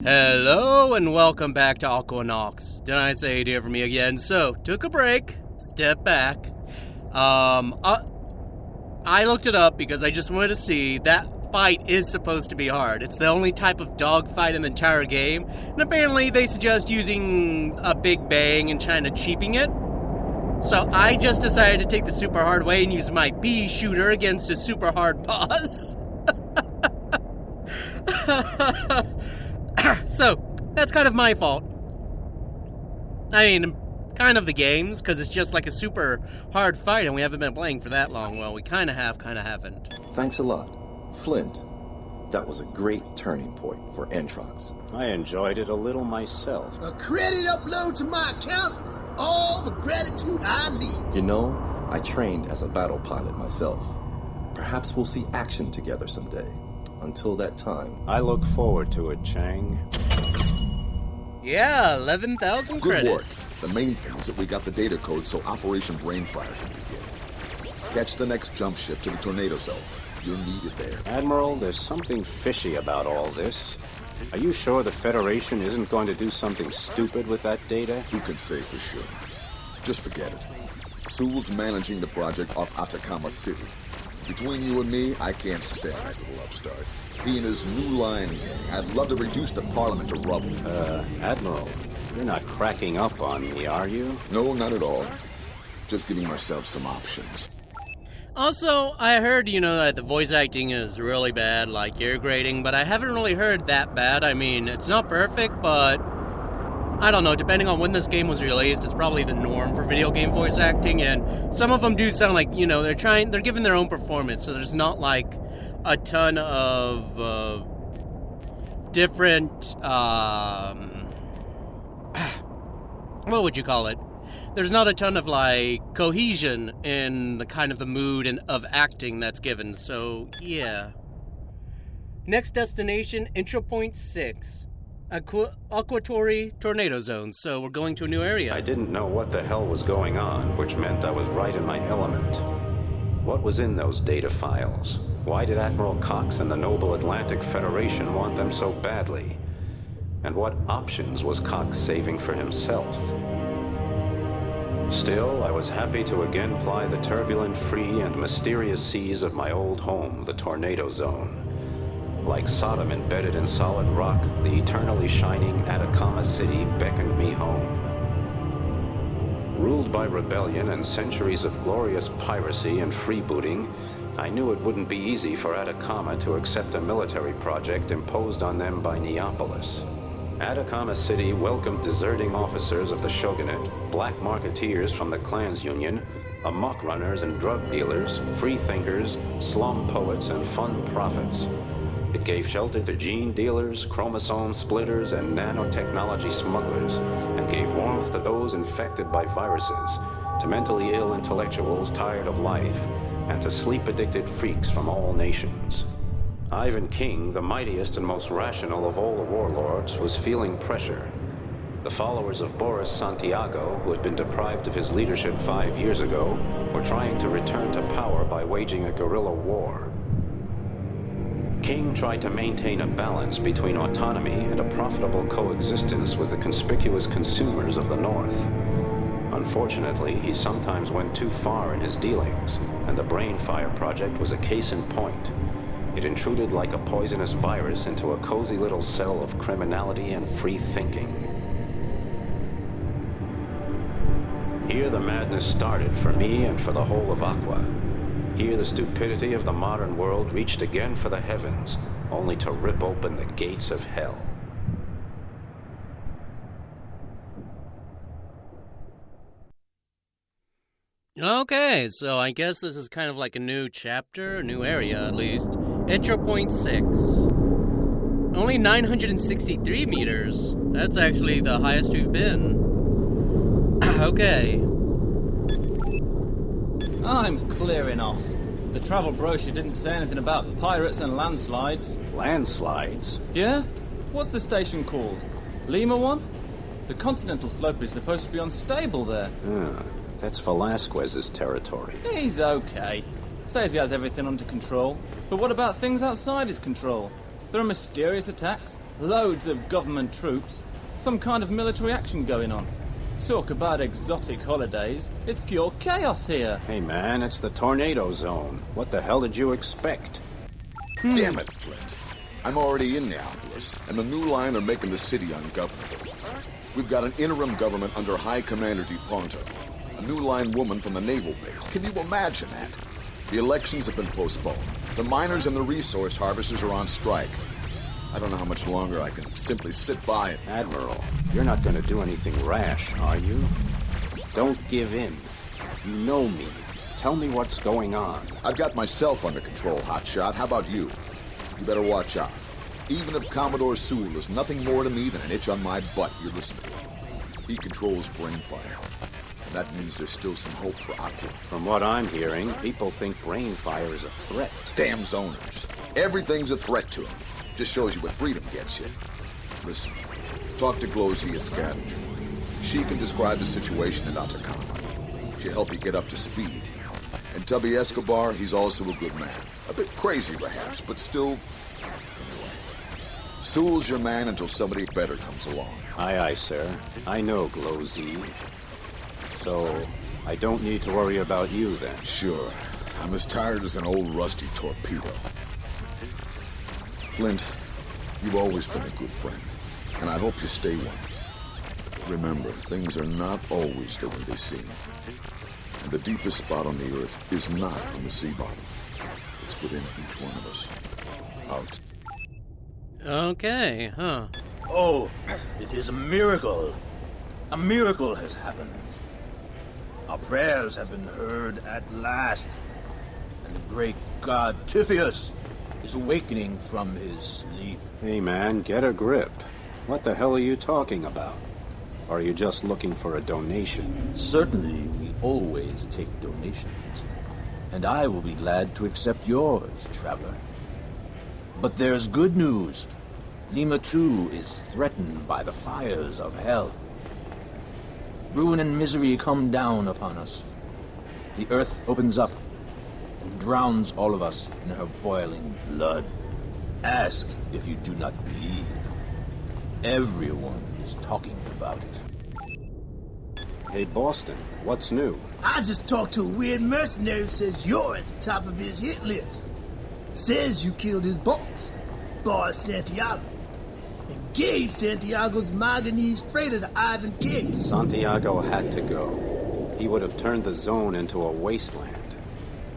Hello and welcome back to Aquanox. Did I say dear for me again? So, took a break, step back. I looked it up because I just wanted to see that fight is supposed to be hard. It's the only type of dog fight in the entire game, and apparently they suggest using a big bang and trying to cheaping it. So I just decided to take the super hard way and use my bee shooter against a super hard boss. So, that's kind of my fault. I mean, kind of the game's, because it's just like a super hard fight and we haven't been playing for that long. Well, we kind of have, kind of haven't. Thanks a lot. Flint, that was a great turning point for Entrox. I enjoyed it a little myself. A credit upload to my account is all the gratitude I need. You know, I trained as a battle pilot myself. Perhaps we'll see action together someday. Until that time, I look forward to it, Chang. Yeah, 11,000 Good credits. work. The main thing is that we got the data code so Operation Brainfire can begin. Catch the next jump ship to the tornado zone. You're needed there. Admiral, there's something fishy about all this. Are you sure the Federation isn't going to do something stupid with that data? Who can say for sure? Just forget it. Sewell's managing the project off Atacama City. Between you and me, I can't stand that little upstart. He and his new line gang. I'd love to reduce the Parliament to rubble. Admiral, you're not cracking up on me, are you? No, not at all. Just giving myself some options. Also, I heard, that the voice acting is really bad, like ear grating, but I haven't really heard that bad. I mean, it's not perfect, but I don't know, depending on when this game was released, it's probably the norm for video game voice acting, and some of them do sound like, they're giving their own performance, so there's not like a ton of different, what would you call it? There's not a ton of, cohesion in the kind of the mood and of acting that's given, so, yeah. Next destination, Intro Point 6. Aquatory Tornado Zone, so we're going to a new area. I didn't know what the hell was going on, which meant I was right in my element. What was in those data files? Why did Admiral Cox and the Noble Atlantic Federation want them so badly? And what options was Cox saving for himself? Still, I was happy to again ply the turbulent, free, and mysterious seas of my old home, the Tornado Zone. Like Sodom embedded in solid rock, the eternally shining Atacama City beckoned me home. Ruled by rebellion and centuries of glorious piracy and freebooting, I knew it wouldn't be easy for Atacama to accept a military project imposed on them by Neapolis. Atacama City welcomed deserting officers of the shogunate, black marketeers from the clans union, amok runners and drug dealers, free thinkers, slum poets, and fun prophets. It gave shelter to gene dealers, chromosome splitters, and nanotechnology smugglers, and gave warmth to those infected by viruses, to mentally ill intellectuals tired of life, and to sleep-addicted freaks from all nations. Ivan King, the mightiest and most rational of all the warlords, was feeling pressure. The followers of Boris Santiago, who had been deprived of his leadership 5 years ago, were trying to return to power by waging a guerrilla war. King tried to maintain a balance between autonomy and a profitable coexistence with the conspicuous consumers of the North. Unfortunately, he sometimes went too far in his dealings, and the Brainfire project was a case in point. It intruded like a poisonous virus into a cozy little cell of criminality and free thinking. Here the madness started for me and for the whole of Aqua. Here the stupidity of the modern world reached again for the heavens, only to rip open the gates of hell. Okay, so I guess this is kind of like a new chapter, a new area at least. Intro Point 6. Only 963 meters. That's actually the highest we've been. Okay. I'm clearing off. The travel brochure didn't say anything about pirates and landslides. Landslides? Yeah? What's the station called? Lima 1? The continental slope is supposed to be unstable there. That's Velasquez's territory. He's okay. Says he has everything under control. But what about things outside his control? There are mysterious attacks, loads of government troops, some kind of military action going on. Talk about exotic holidays. It's pure chaos here. Hey man, it's the tornado zone. What the hell did you expect? Damn it, Flint. I'm already in Neapolis, and the New Line are making the city ungovernable. We've got an interim government under High Commander DePonto, a New Line woman from the naval base. Can you imagine that? The elections have been postponed. The miners and the resource harvesters are on strike. I don't know how much longer I can simply sit by it. Admiral, you're not going to do anything rash, are you? Don't give in. You know me. Tell me what's going on. I've got myself under control, hotshot. How about you? You better watch out. Even if Commodore Sewell is nothing more to me than an itch on my butt, you're listening to him. He controls Brainfire. And that means there's still some hope for Aqua. From what I'm hearing, people think Brainfire is a threat. Damn zoners. Everything's a threat to them. Just shows you what freedom gets you. Listen, talk to Glowsy at Scavenger. She can describe the situation in Atacama. She'll help you get up to speed. And Tubby Escobar, he's also a good man. A bit crazy, perhaps, but still... Anyway. Sewell's your man until somebody better comes along. Aye, aye, sir. I know Glowsy. So, I don't need to worry about you then. Sure. I'm as tired as an old rusty torpedo. Flint, you've always been a good friend, and I hope you stay one. Remember, things are not always the way they seem. And the deepest spot on the Earth is not on the sea bottom. It's within each one of us. Out. Okay, huh. Oh, it is a miracle. A miracle has happened. Our prayers have been heard at last. And the great god Typheus is awakening from his sleep. Hey man, get a grip. What the hell are you talking about? Or are you just looking for a donation? Certainly, we always take donations. And I will be glad to accept yours, traveler. But there's good news. Lima 2 is threatened by the fires of hell. Ruin and misery come down upon us. The earth opens up and drowns all of us in her boiling blood. Ask if you do not believe. Everyone is talking about it. Hey Boston, what's new? I just talked to a weird mercenary who says you're at the top of his hit list. Says you killed his boss Santiago, and gave Santiago's manganese freighter to Ivan King. Santiago had to go. He would have turned the zone into a wasteland.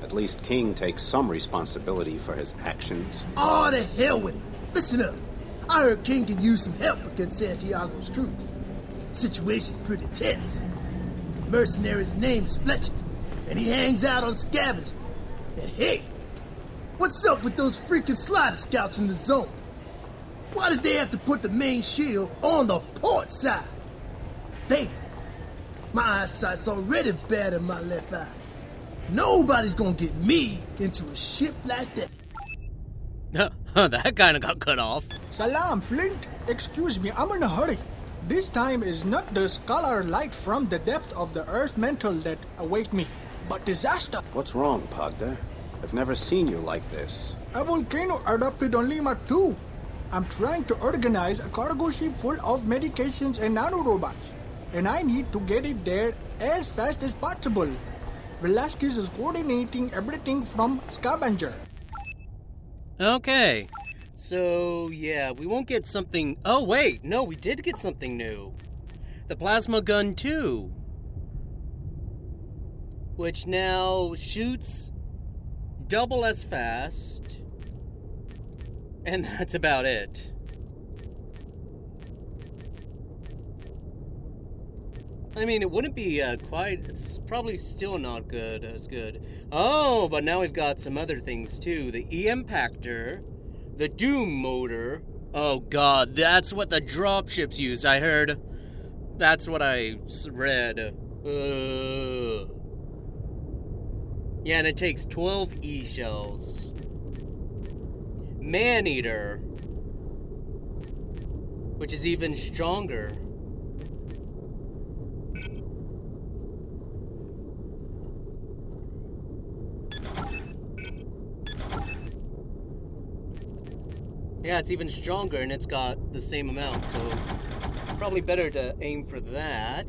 At least King takes some responsibility for his actions. Oh, to hell with it. Listen up. I heard King could use some help against Santiago's troops. Situation's pretty tense. The mercenary's name is Fletcher, and he hangs out on Scavenger. And hey, what's up with those freaking slider scouts in the zone? Why did they have to put the main shield on the port side? Damn, my eyesight's already bad in my left eye. Nobody's gonna get me into a ship like that. That kind of got cut off. Salam, Flint. Excuse me, I'm in a hurry. This time is not the scholar light from the depth of the earth mental that await me, but disaster. What's wrong, Padre? I've never seen you like this. A volcano erupted on Lima 2. I'm trying to organize a cargo ship full of medications and nanorobots, and I need to get it there as fast as possible. Velasquez is coordinating everything from Scavenger. Okay. So, yeah, we won't get something... Oh, wait. No, we did get something new. The Plasma Gun 2. Which now shoots double as fast. And that's about it. I mean, it wouldn't be quite... It's probably still not good as good. Oh, but now we've got some other things, too. The E-Impactor, the Doom Motor. Oh, God, that's what the dropships use, I heard. That's what I read. Yeah, and it takes 12 E-shells. Man-Eater, which is even stronger. Yeah, it's even stronger, and it's got the same amount, so probably better to aim for that.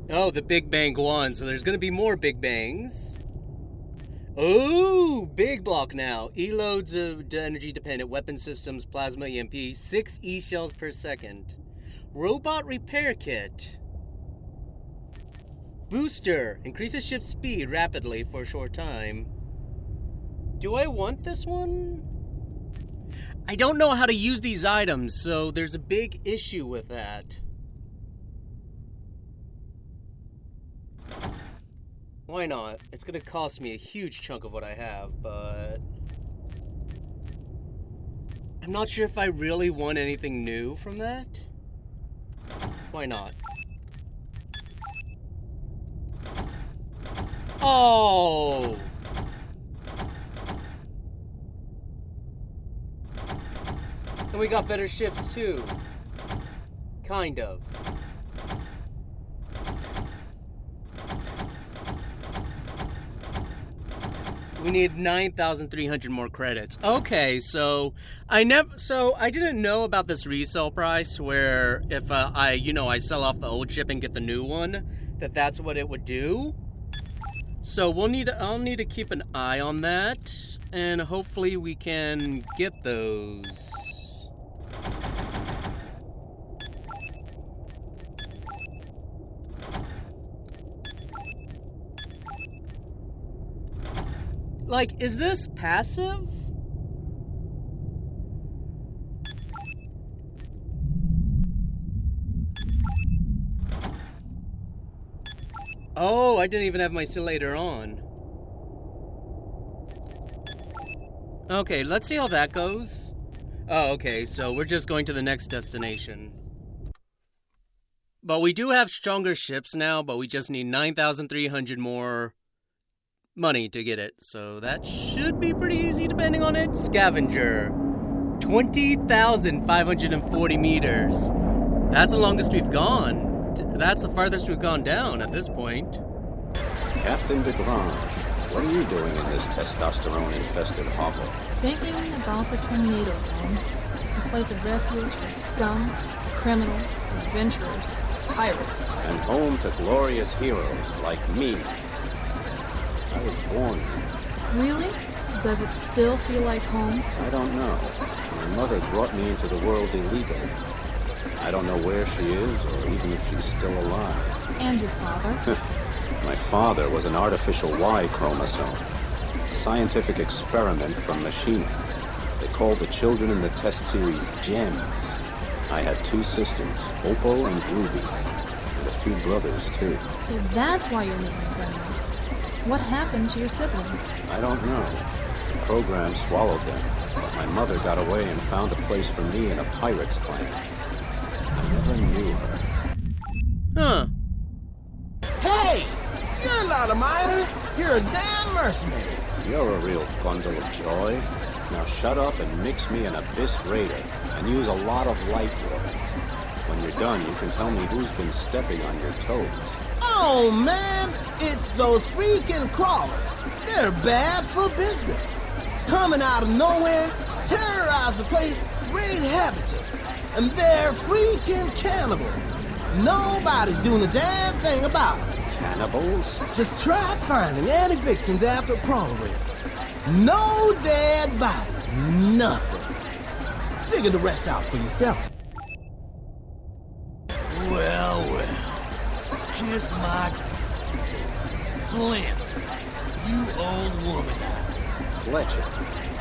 Oh, the Big Bang 1, so there's going to be more Big Bangs. Oh, big block now. E-loads of energy-dependent weapon systems, plasma, EMP, 6 E-shells per second. Robot repair kit. Booster, increases ship speed rapidly for a short time. Do I want this one? I don't know how to use these items, so there's a big issue with that. Why not? It's gonna cost me a huge chunk of what I have, but I'm not sure if I really want anything new from that. Why not? Oh! And we got better ships too. Kind of. We need 9,300 more credits. Okay, so I didn't know about this resale price where if I sell off the old ship and get the new one, that's what it would do. So I'll need to keep an eye on that, and hopefully we can get those. Like, is this passive? Oh, I didn't even have my simulator on. Okay, let's see how that goes. Oh, okay, so we're just going to the next destination. But we do have stronger ships now, but we just need 9,300 more money to get it, so that should be pretty easy depending on it. Scavenger, 20,540 meters. That's the longest we've gone. That's the farthest we've gone down at this point. Captain DeGrange, what are you doing in this testosterone-infested hovel? Thinking about the tornado zone, a place of refuge for scum, criminals, adventurers, pirates. And home to glorious heroes like me. I was born here. Really? Does it still feel like home? I don't know. My mother brought me into the world illegally. I don't know where she is, or even if she's still alive. And your father? My father was an artificial Y chromosome. A scientific experiment from Machina. They called the children in the test series gems. I had 2 sisters, Opal and Ruby. And a few brothers, too. So that's why your name is Emily. What happened to your siblings? I don't know. The program swallowed them, but my mother got away and found a place for me in a pirate's clan. I never knew her. Huh. Hey! You're not a miner! You're a damn mercenary! You're a real bundle of joy. Now shut up and mix me an Abyss Raider, and use a lot of light water. When you're done, you can tell me who's been stepping on your toes. Oh, man! It's those freaking crawlers. They're bad for business. Coming out of nowhere, terrorize the place, raid habitats. And they're freaking cannibals. Nobody's doing a damn thing about it. Cannibals? Just try finding any victims after a crawler raid. No dead bodies, nothing. Figure the rest out for yourself. Well, kiss my Flint, you old womanizer. Fletcher,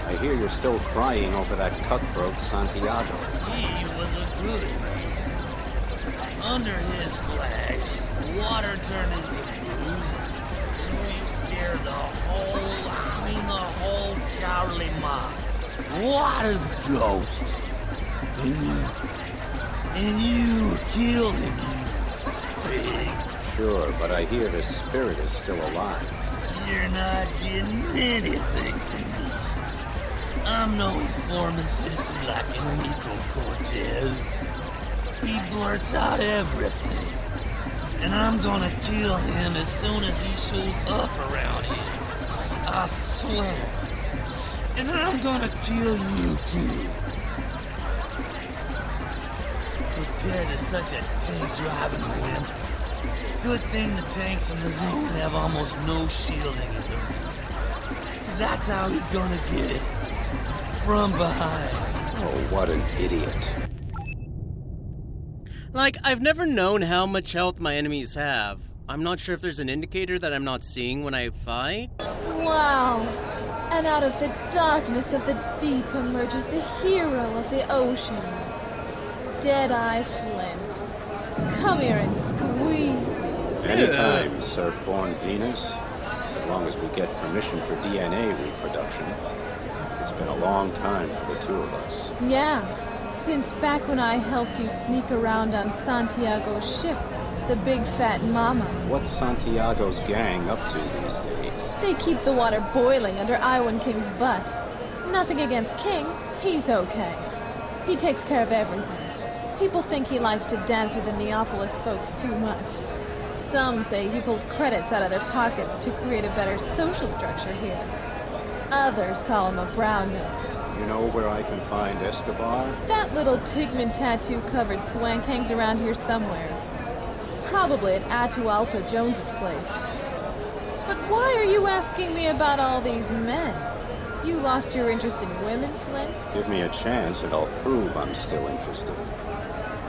I hear you're still crying over that cutthroat Santiago. He was a good man. Under his flag, water turned into booze, and we scared the whole cowardly mob. Water's ghost. And you killed him, you pig. Sure, but I hear his spirit is still alive. You're not getting anything from me. I'm no informant sissy like Enrico Cortez. He blurts out everything. And I'm gonna kill him as soon as he shows up around here. I swear. And I'm gonna kill you too. Cortez is such a tank-driving wimp. Good thing the tanks in the zone have almost no shielding in them. That's how he's gonna get it. From behind. Oh, what an idiot. Like, I've never known how much health my enemies have. I'm not sure if there's an indicator that I'm not seeing when I fight. Wow. And out of the darkness of the deep emerges the hero of the oceans. Deadeye Flint. Come here and squeeze me. Anytime, Surfborn Venus. As long as we get permission for DNA reproduction. It's been a long time for the two of us. Yeah, since back when I helped you sneak around on Santiago's ship, the Big Fat Mama. What's Santiago's gang up to these days? They keep the water boiling under Iwan King's butt. Nothing against King, he's okay. He takes care of everything. People think he likes to dance with the Neapolis folks too much. Some say he pulls credits out of their pockets to create a better social structure here. Others call him a brown nose. You know where I can find Escobar? That little pigment tattoo-covered swank hangs around here somewhere. Probably at Atahualpa Jones's place. But why are you asking me about all these men? You lost your interest in women, Flint? Give me a chance and I'll prove I'm still interested.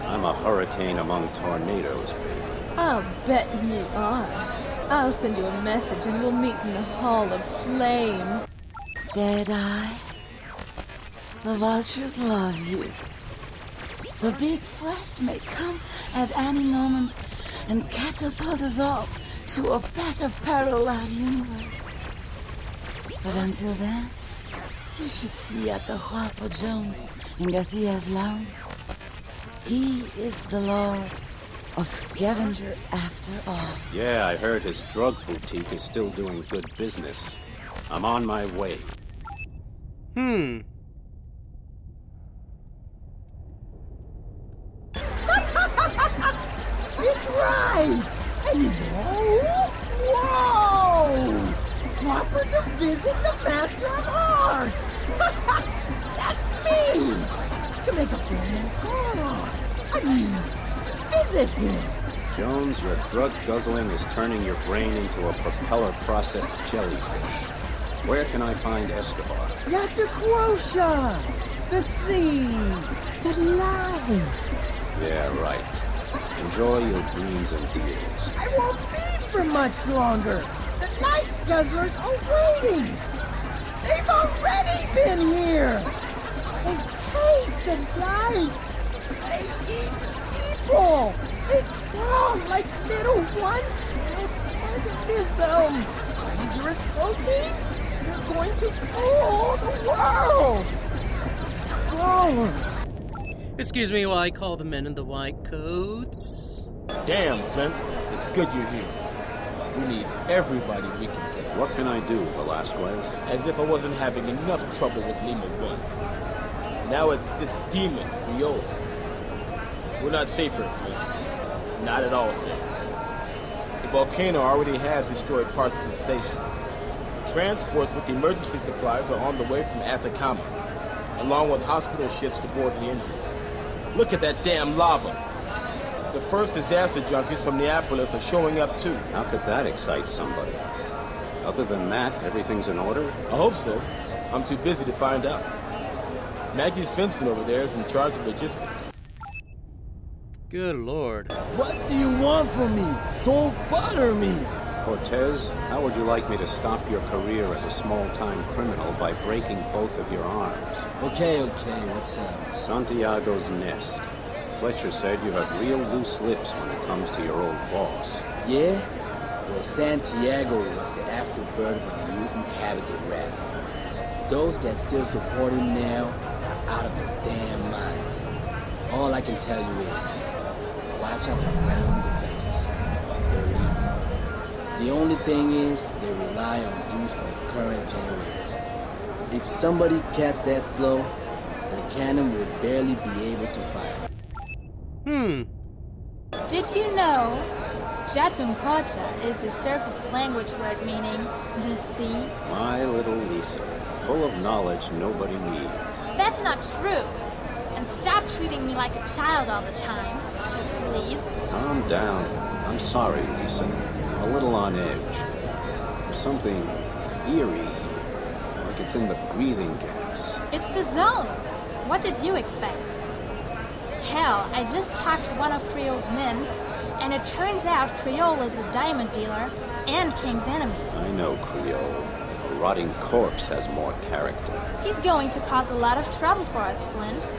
I'm a hurricane among tornadoes, baby. I'll bet you are. I'll send you a message and we'll meet in the Hall of Flame. Deadeye, the vultures love you. The big flash may come at any moment and catapult us all to a better parallel universe. But until then, you should see Atahualpa Jones in Garcia's lounge. He is the Lord of Scavenger after all. Yeah, I heard his drug boutique is still doing good business. I'm on my way. It's right! And you know, whoa! Proper to visit the Master of Hearts! That's me! To make a formal call on. I mean, to visit him. Jones, your drug guzzling is turning your brain into a propeller-processed jellyfish. Where can I find Escobar? Dr. Quosha! The sea! The light! Yeah, right. Enjoy your dreams and deals. I won't be for much longer! The light guzzlers are waiting! They've already been here! They hate the light! They eat people! They crawl like little one-celled organisms! Dangerous proteins? They're going to rule the world! Scrollers! Excuse me while I call the men in the white coats. Damn, Flint. It's good you're here. We need everybody we can get. What can I do, Velasquez? As if I wasn't having enough trouble with Lima 1. Now it's this demon, Criolla. We're not safe here, Flint. Not at all safe. The volcano already has destroyed parts of the station. Transports with emergency supplies are on the way from Atacama, along with hospital ships to board the injured. Look at that damn lava. The first disaster junkies from Neapolis are showing up too. How could that excite somebody? Other than that, everything's in order? I hope so. I'm too busy to find out. Maggie Svensson over there is in charge of logistics. Good lord. What do you want from me? Don't bother me! Cortez, how would you like me to stop your career as a small-time criminal by breaking both of your arms? Okay, what's up? Santiago's nest. Fletcher said you have real loose lips when it comes to your old boss. Yeah? Well, Santiago was the afterbirth of a mutant habitat rat. Those that still support him now are out of their damn minds. All I can tell you is, watch out for ground defenses. They're lethal. The only thing is, they rely on juice from current generators. If somebody cut that flow, their cannon would barely be able to fire. Did you know Jatunkocha is a surface language word meaning the sea? My little Lisa. full of knowledge nobody needs. That's not true. And stop treating me like a child all the time, you sleaze. Calm down. I'm sorry, Lisa. I'm a little on edge. There's something eerie here, like it's in the breathing gas. It's the zone. What did you expect? Hell, I just talked to one of Creole's men, and it turns out Creole is a diamond dealer and King's enemy. I know Creole. A rotting corpse has more character. He's going to cause a lot of trouble for us, Flint.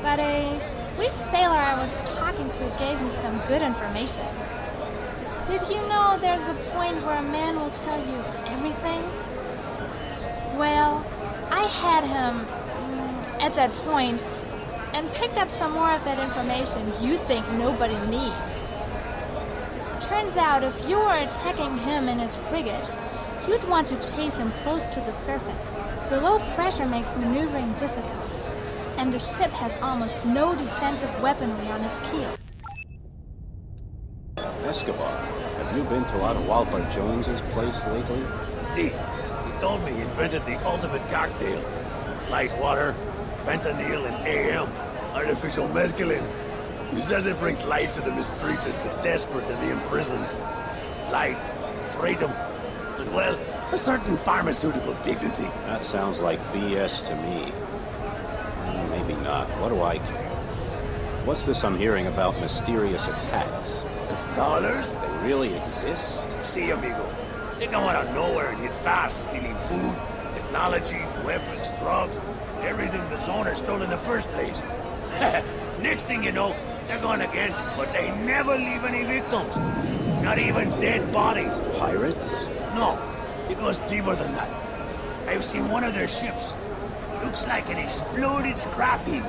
But a sweet sailor I was talking to gave me some good information. Did you know there's a point where a man will tell you everything? Well, I had him at that point and picked up some more of that information you think nobody needs. Turns out if you were attacking him in his frigate, you'd want to chase him close to the surface. The low pressure makes maneuvering difficult, and the ship has almost no defensive weaponry on its keel. Escobar, have you been to Atahualpa Jones's place lately? See, he told me he invented the ultimate cocktail. Light water, fentanyl, and AM, artificial mescaline. He says it brings light to the mistreated, the desperate, and the imprisoned. Light, freedom, and, well, a certain pharmaceutical dignity. That sounds like BS to me. Maybe not. What do I care? What's this I'm hearing about mysterious attacks? The crawlers? They really exist? See, amigo. They come out of nowhere and hit fast, stealing food, technology, weapons, drugs, everything the zone has stolen in the first place. Next thing you know, they're gone again, but they never leave any victims. Not even dead bodies. Pirates? No, it goes deeper than that. I've seen one of their ships. Looks like an exploded scrap heap.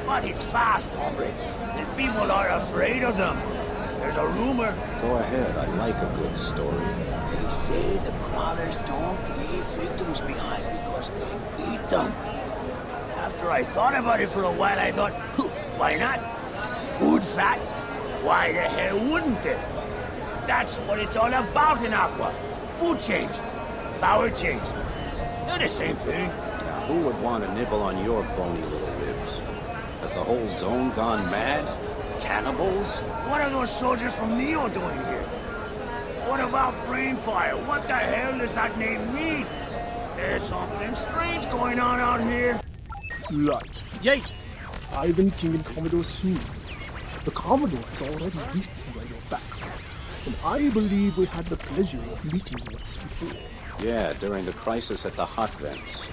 But it's fast, hombre, and people are afraid of them. There's a rumor. Go ahead, I like a good story. They say the crawlers don't leave victims behind because they eat them. After I thought about it for a while, I thought, why not? Good fat? Why the hell wouldn't they? That's what it's all about in Aqua. Food change. Power change. They're the same thing. Now, who would want to nibble on your bony little ribs? Has the whole zone gone mad? Cannibals? What are those soldiers from Neo doing here? What about Brainfire? What the hell does that name mean? There's something strange going on out here. Right. Yay! Ivan King and Commodore Sue. The Commodore has already briefed me on your back. And I believe we had the pleasure of meeting once before. Yeah, during the crisis at the hot vents.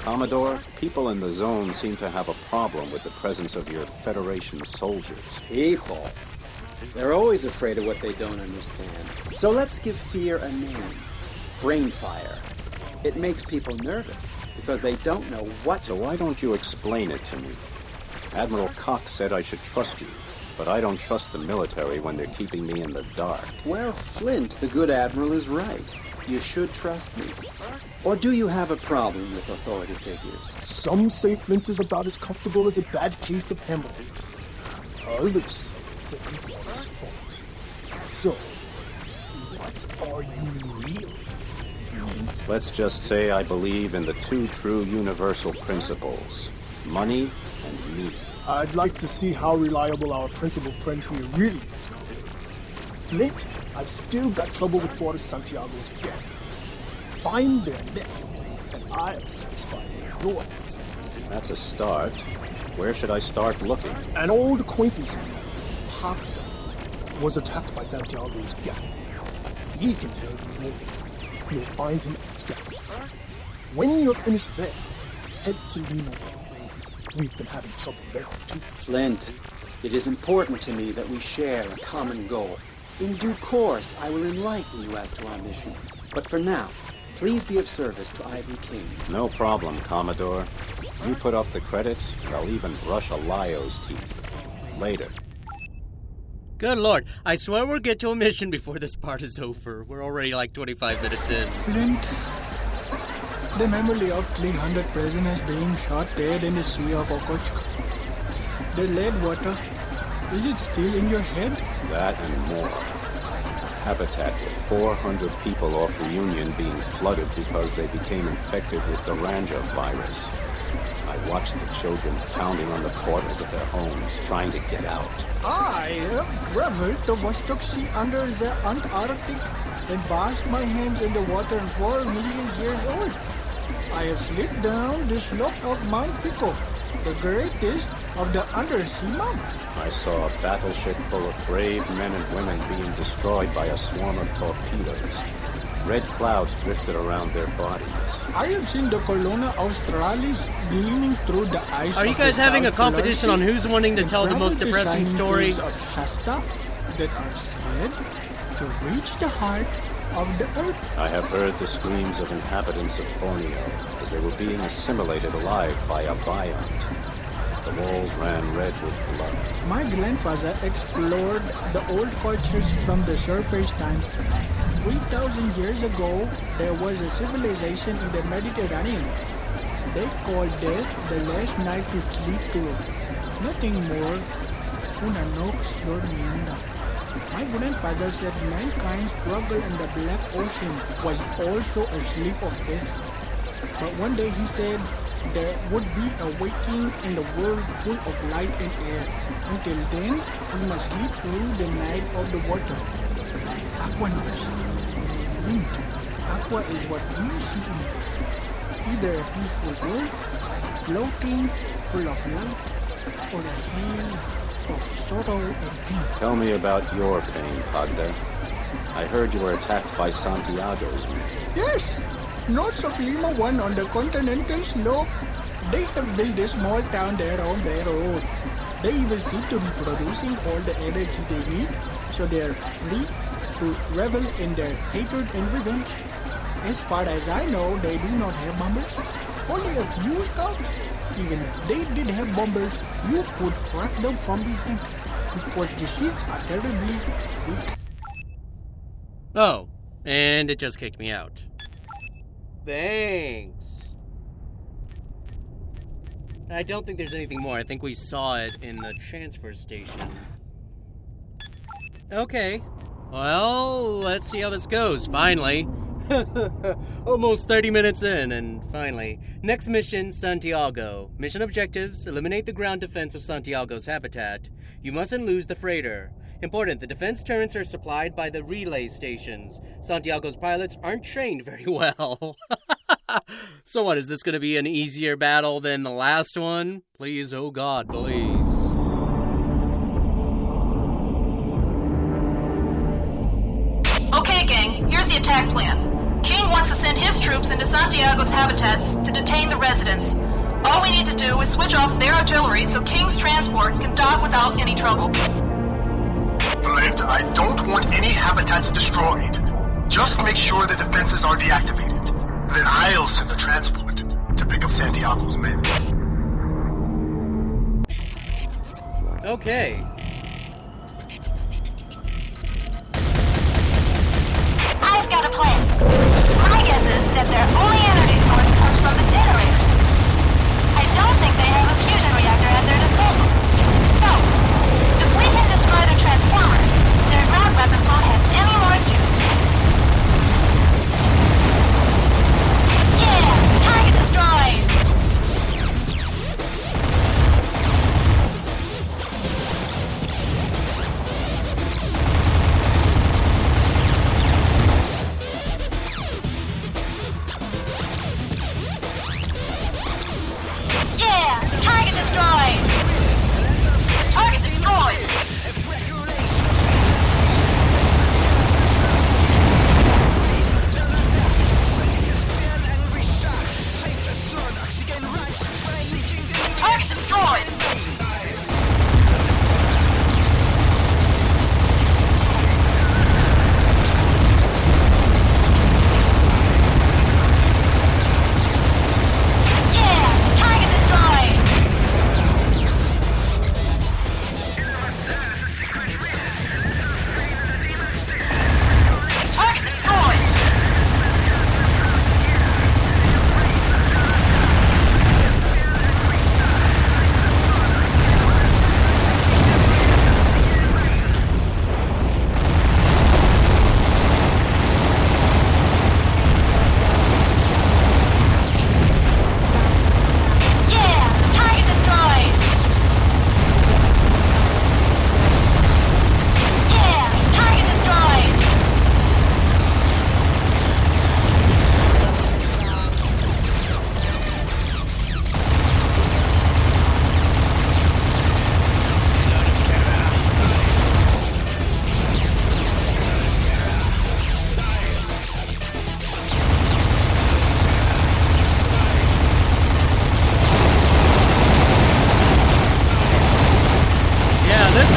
Commodore, people in the zone seem to have a problem with the presence of your Federation soldiers. People? They're always afraid of what they don't understand. So let's give fear a name. Brainfire. It makes people nervous because they don't know what... So why don't you explain it to me? Admiral Cox said I should trust you, but I don't trust the military when they're keeping me in the dark. Well, Flint, the good admiral, is right. You should trust me. Or do you have a problem with authority figures? Some say Flint is about as comfortable as a bad case of hemorrhoids. Others think we've got his fault. So, what are you really, Flint? Let's just say I believe in the two true universal principles. Money and me. I'd like to see how reliable our principal friend here really is. Flint, I've still got trouble with Water Santiago's gang. Find their nest, and I am satisfied with your end. That's a start. Where should I start looking? An old acquaintance of yours, Hakta, was attacked by Santiago's gang. He can tell you more. You'll find him at Scotland. When you're finished there, head to Lima. We've been having trouble there, too. Flint, it is important to me that we share a common goal. In due course, I will enlighten you as to our mission. But for now, please be of service to Ivan King. No problem, Commodore. You put up the credits, and I'll even brush a Lio's teeth. Later. Good lord, I swear we'll get to a mission before this part is over. We're already like 25 minutes in. Flint, the memory of 300 prisoners being shot dead in the Sea of Okochka. The lead water, is it still in your head? That and more. habitat with 400 people off Reunion being flooded because they became infected with the Ranja virus. I watched the children pounding on the portals of their homes, trying to get out. I have traveled the Vostok Sea under the Antarctic and bathed my hands in the water 4 million years old. I have slid down the slope of Mount Pico, the greatest of the undersea mountains. I saw a battleship full of brave men and women being destroyed by a swarm of torpedoes. Red clouds drifted around their bodies. I have seen the Colonna Australis gleaming through the ice. Are you guys having a competition on who's wanting to tell the most depressing story? Of Shasta that are said to reach the heart of the earth. I have heard the screams of inhabitants of Borneo as they were being assimilated alive by a biont. The walls ran red with blood. My grandfather explored the old cultures from the surface times. 3,000 years ago, there was a civilization in the Mediterranean. They called death the last night to sleep through. Nothing more. Una nox dormienda. My grandfather said mankind's struggle in the Black Ocean was also a sleep of death. But one day he said there would be a waking in the world full of light and air. Until then, we must sleep through the night of the water. Aquanox. Flint. Aqua is what we see in it. Either a peaceful world, floating, full of light, or a hell of sorrow and pain. Tell me about your pain, Pagda. I heard you were attacked by Santiago's men. Yes! North of Lima 1 on the continental slope. They have built a small town there on their own. They even seem to be producing all the energy they need, so they're free to revel in their hatred and revenge. As far as I know, they do not have bombers. Only a few scouts. Even if they did have bombers, you could crack them from behind, because the shields are terribly weak. Oh, and it just kicked me out. Thanks. I don't think there's anything more. I think we saw it in the transfer station. Okay. Well, let's see how this goes, finally. Almost 30 minutes in, and finally. Next mission, Santiago. Mission objectives, eliminate the ground defense of Santiago's habitat. You mustn't lose the freighter. Important, the defense turrets are supplied by the relay stations. Santiago's pilots aren't trained very well. So what, is this going to be an easier battle than the last one? Please, oh God, please. Okay, gang, here's the attack plan. King wants to send his troops into Santiago's habitats to detain the residents. All we need to do is switch off their artillery so King's transport can dock without any trouble. Flint, I don't want any habitats destroyed. Just make sure the defenses are deactivated. Then I'll send a transport to pick up Santiago's men. Okay. I've got a plan. My guess is that their only energy source comes from the generators. I don't think they have a fusion reactor at their disposal. So, if we can destroy the transformers, their ground weapons won't have any more juice. Yeah! Target destroyed!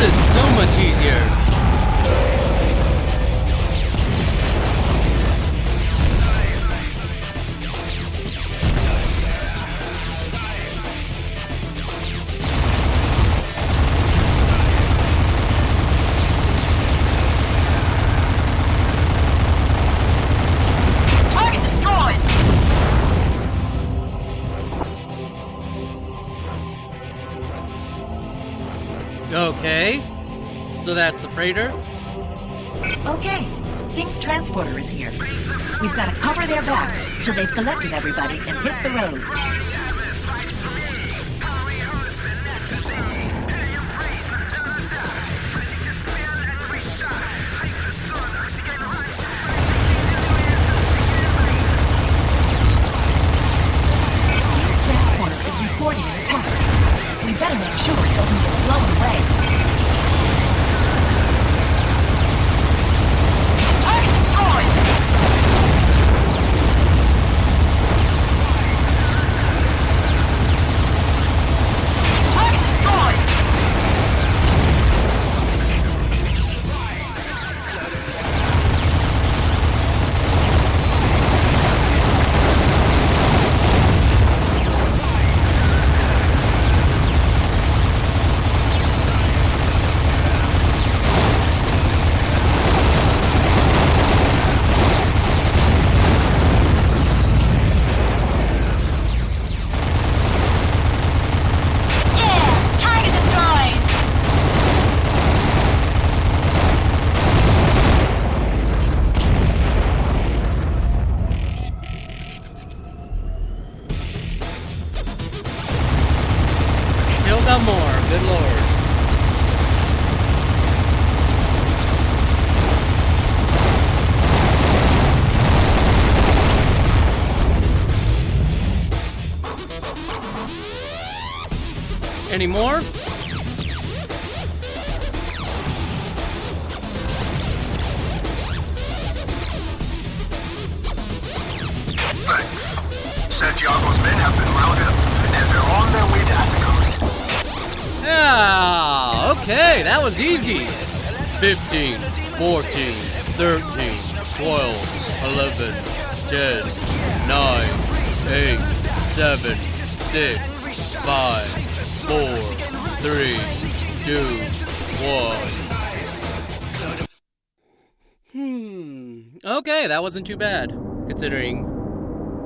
is so much easier. Target destroyed! Okay, so that's the freighter. Okay, King's transporter is here. We've got to cover their back till they've collected everybody and hit the road. King's transporter is reporting an attack. We better make sure it doesn't get blown away. Target destroyed! Target destroyed! Yeah! Target destroyed! Still got more, good lord. Any more? Thanks. Santiago's men have been rounded up, and they're on their way to Atacama City. Yeah, okay, that was easy. 15, 14, 13, 12, 11, 10, 9, 8, 7, 6, 5, 4, 3, 2, 1. Okay, that wasn't too bad, considering...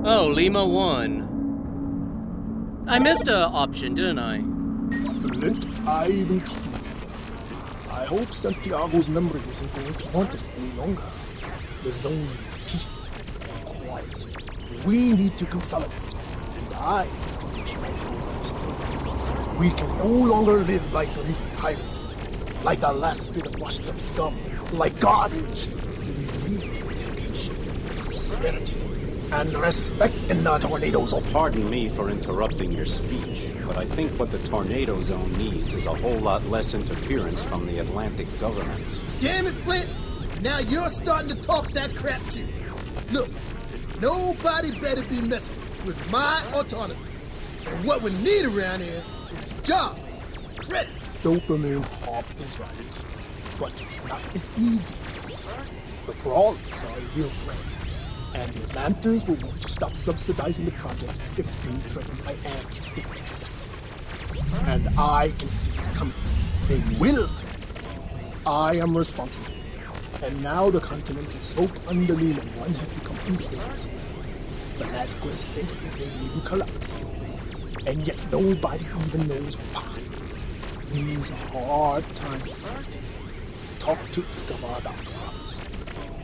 Oh, Lima won. I missed a option, didn't I? Flint, Ivan, I hope Santiago's memory isn't going to haunt us any longer. The zone needs peace and quiet. We need to consolidate, and I need to push my programs through. We can no longer live like reef pirates, like the last bit of washed up scum, like garbage. We need education, prosperity, and respect in the tornado zone. Pardon me for interrupting your speech, but I think what the tornado zone needs is a whole lot less interference from the Atlantic governments. Damn it, Flint! Now you're starting to talk that crap too. Look, nobody better be messing with my autonomy. And what we need around here is job, credits. Dopamine Hop is right, but it's not as easy as it. The crawlers are a real threat, and the Atlantans will want to stop subsidizing the project if it's being threatened by anarchistic excess. And I can see it coming. They will threaten it. I am responsible. And now the continental slope under Lima 1 has become unstable as well. Velasquez thinks it may even collapse. And yet nobody even knows why. These are hard times for it. Talk to Escobar about the crawlers.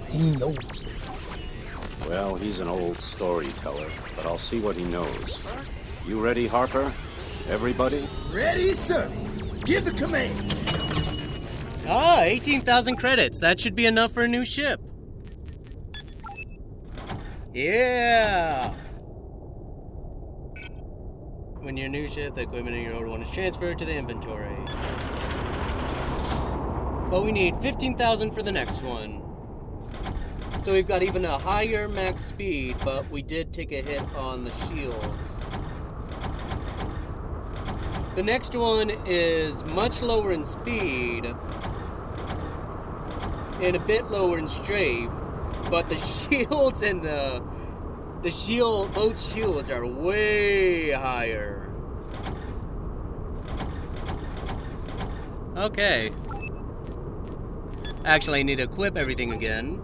He knows they're talking. Well, he's an old storyteller, but I'll see what he knows. You ready, Harper? Everybody? Ready, sir. Give the command. 18,000 credits. That should be enough for a new ship. Yeah! When your new ship, the equipment in your old one is transferred to the inventory. But we need 15,000 for the next one. So we've got even a higher max speed, but we did take a hit on the shields. The next one is much lower in speed and a bit lower in strafe, but the shields and both shields are way higher. Okay. Actually, I need to equip everything again.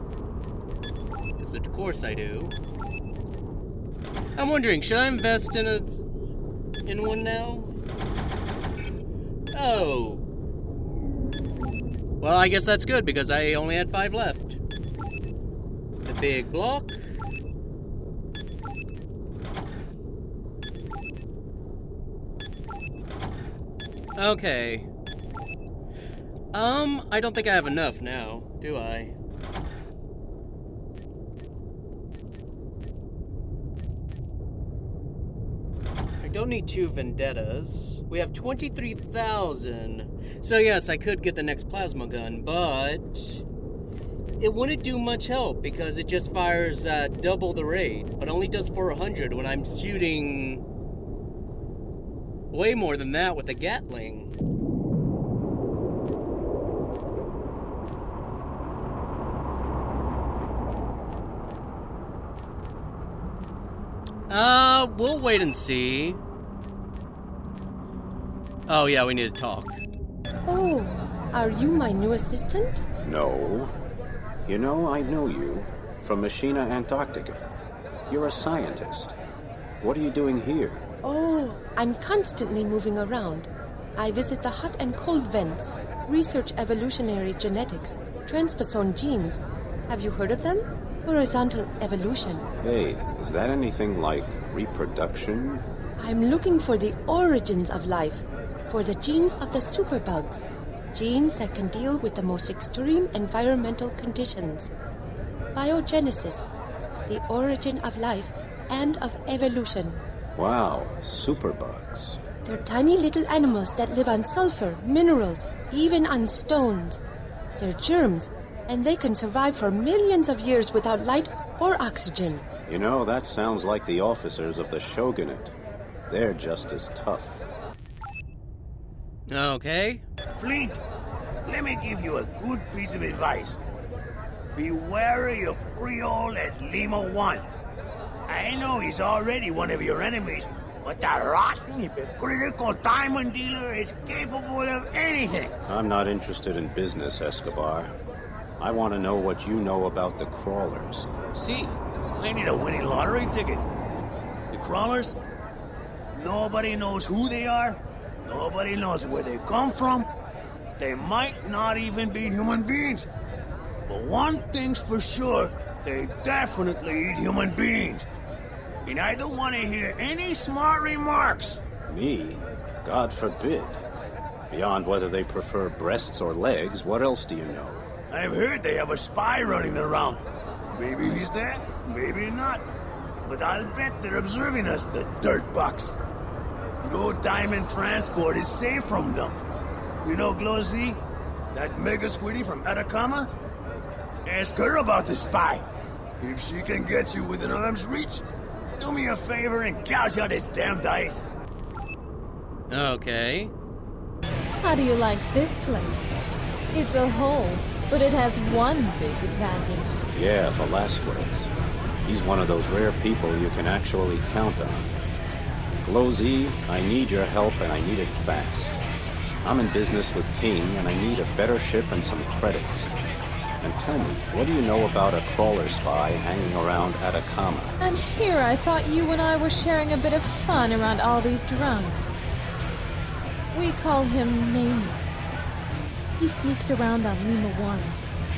Because of course I do. I'm wondering, should I invest in one now? Oh. Well, I guess that's good because I only had 5 left. The big block. Okay. I don't think I have enough now, do I? I don't need 2 vendettas. We have 23,000. So yes, I could get the next plasma gun, but it wouldn't do much help because it just fires at double the rate, but only does 400 when I'm shooting way more than that with a Gatling. We'll wait and see. Oh, yeah, we need to talk. Oh, are you my new assistant? No. You know, I know you from Machina Antarctica. You're a scientist. What are you doing here? Oh, I'm constantly moving around. I visit the hot and cold vents, research evolutionary genetics, transposon genes. Have you heard of them? Horizontal evolution. Hey, is that anything like reproduction? I'm looking for the origins of life, for the genes of the superbugs. Genes that can deal with the most extreme environmental conditions. Biogenesis, the origin of life and of evolution. Wow, superbugs. They're tiny little animals that live on sulfur, minerals, even on stones. They're germs, and they can survive for millions of years without light or oxygen. You know, that sounds like the officers of the Shogunate. They're just as tough. Okay. Flint, let me give you a good piece of advice. Be wary of Creole at Lima 1. I know he's already one of your enemies, but that rotten, hypocritical diamond dealer is capable of anything. I'm not interested in business, Escobar. I want to know what you know about the crawlers. See, I need a winning lottery ticket. The crawlers? Nobody knows who they are. Nobody knows where they come from. They might not even be human beings. But one thing's for sure, they definitely eat human beings. And I don't want to hear any smart remarks. Me? God forbid. Beyond whether they prefer breasts or legs, what else do you know? I've heard they have a spy running around. Maybe he's dead, maybe not. But I'll bet they're observing us, the dirtbugs. No diamond transport is safe from them. You know Glosy? That mega squiddy from Atacama? Ask her about the spy. If she can get you within arm's reach, do me a favor and gouge out his damned eyes. Okay. How do you like this place? It's a hole, but it has one big advantage. Yeah, Velasquez. He's one of those rare people you can actually count on. Glosy, I need your help and I need it fast. I'm in business with King and I need a better ship and some credits. And tell me, what do you know about a crawler spy hanging around Atacama? And here I thought you and I were sharing a bit of fun around all these drunks. We call him Nameless. He sneaks around on Lima 1.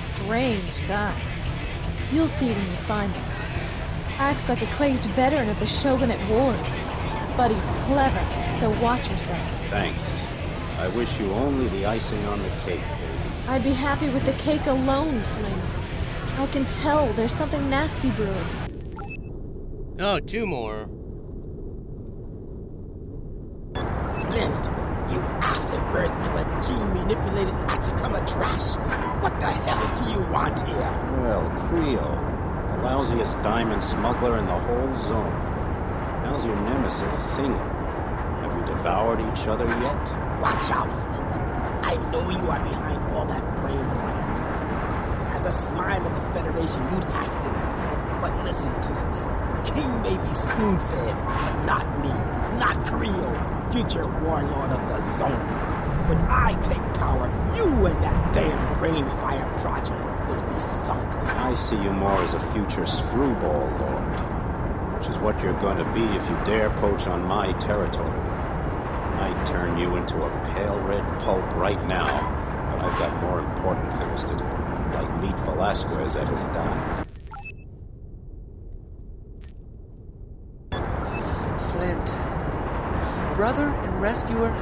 Strange guy. You'll see when you find him. Acts like a crazed veteran of the Shogunate Wars. But he's clever, so watch yourself. Thanks. I wish you only the icing on the cake, baby. I'd be happy with the cake alone, Flint. I can tell there's something nasty brewing. Oh, 2 more. Flint, you afterbirth of a gene-manipulated Atacama trash. What the hell do you want here? Well, Creole, the lousiest diamond smuggler in the whole zone. How's your nemesis singing? Have you devoured each other yet? Watch out, Flint. I know you are behind all that brain fire crap. As a slime of the Federation, you'd have to be. But listen close. King may be spoon-fed, but not me. Not Creo, future warlord of the zone. When I take power, you and that damn brain fire project will be sunken. I see you more as a future screwball lord, which is what you're going to be if you dare poach on my territory. I'd turn you into a pale red pulp right now, but I've got more important things to do, like meet Velasquez at his dive. Flint, brother and rescuer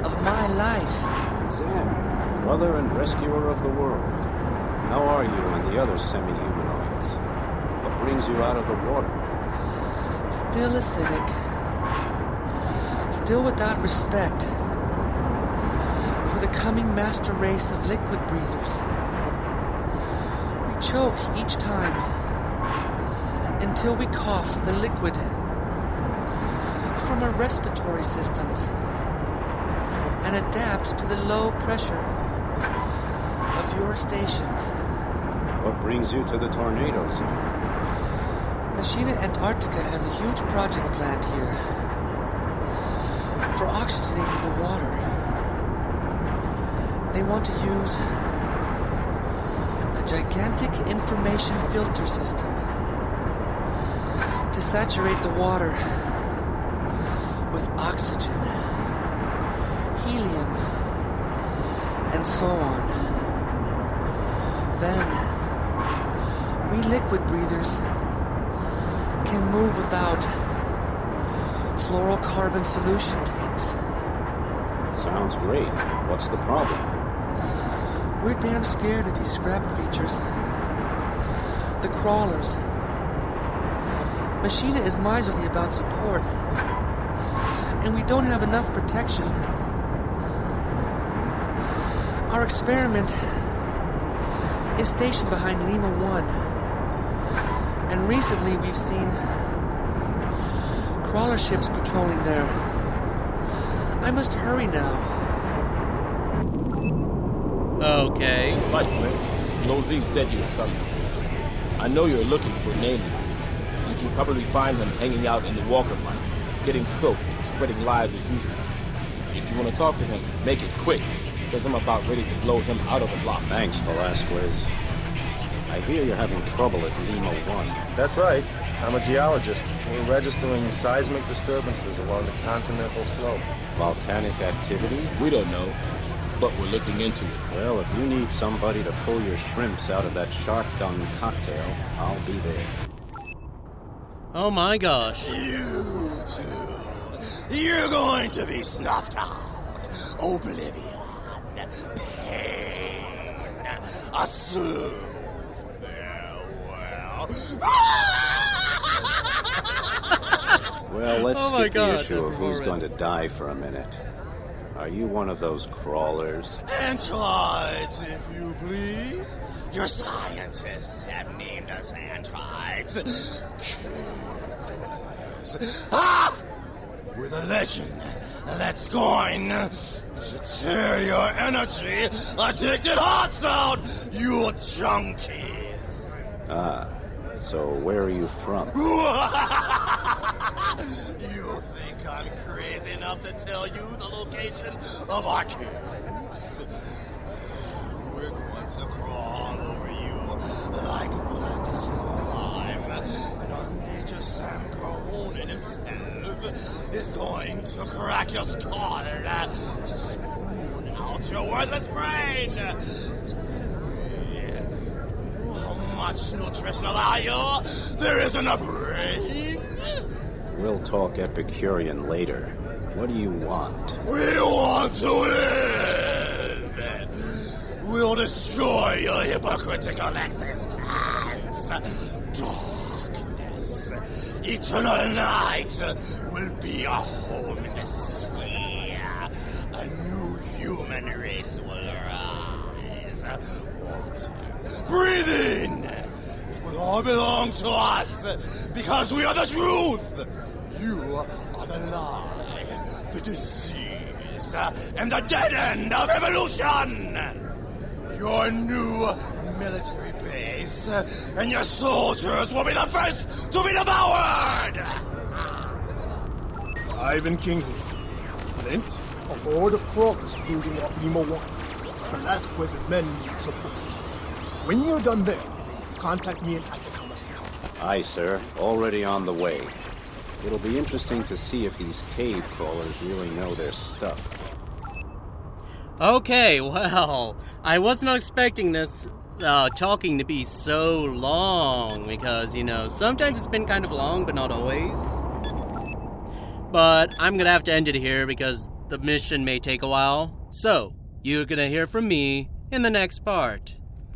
of my life. Zem, brother and rescuer of the world. How are you and the other semi-humanoids? What brings you out of the water? Still a cynic. Still without respect for the coming master race of liquid breathers. We choke each time until we cough the liquid from our respiratory systems and adapt to the low pressure of your stations. What brings you to the tornado zone? Machina Antarctica has a huge project planned here for oxygenating the water. They want to use a gigantic information filter system to saturate the water with oxygen, helium, and so on. Then, we liquid breathers can move without fluorocarbon solution tanks. Sounds great. What's the problem? We're damn scared of these scrap creatures. The crawlers. Machina is miserly about support. And we don't have enough protection. Our experiment is stationed behind Lima 1. And recently we've seen crawler ships patrolling there. I must hurry now. Okay. Right, Flint. Lozine said you were coming. I know you're looking for Nameless. You can probably find him hanging out in the Walker Plant, getting soaked, spreading lies as usual. If you want to talk to him, make it quick, because I'm about ready to blow him out of the block. Thanks, Velasquez. I hear you're having trouble at Lima 1. That's right. I'm a geologist. We're registering seismic disturbances along the continental slope. Volcanic activity? We don't know, but we're looking into it. Well, if you need somebody to pull your shrimps out of that shark dung cocktail, I'll be there. Oh my gosh. You two, you're going to be snuffed out. Oblivion, pain, a slow farewell. Well, let's Oh my skip the God, issue that of who's going performance. to die for a minute. Are you one of those crawlers? Antrides, if you please. Your scientists have named us Antrides. Cave dwellers. Ah! We're the legend that's going to tear your energy addicted hearts out, you junkies. Ah, so where are you from? You think I'm crazy enough to tell you the location of our caves? We're going to crawl over you like black slime, and our Major Sam Cronin himself is going to crack your skull to spoon out your worthless brain. Tell me, how much nutritional value there is in a brain? We'll talk Epicurean later. What do you want? We want to live! We'll destroy your hypocritical existence! Darkness, eternal night will be our home in the sea. A new human race will rise. Water, breathe in! It will all belong to us because we are the truth! You are the lie. the disease and the dead end of evolution. Your new military base and your soldiers will be the first to be devoured! Ivan King here. Flint, a horde of crawlers cruising off Lima 1. Velasquez's men need support. When you're done there, contact me in Atacama City. Aye, sir. Already on the way. It'll be interesting to see if these cave crawlers really know their stuff. Okay, well, I wasn't expecting this talking to be so long because, sometimes it's been kind of long, but not always. But I'm gonna have to end it here because the mission may take a while. So, you're gonna hear from me in the next part.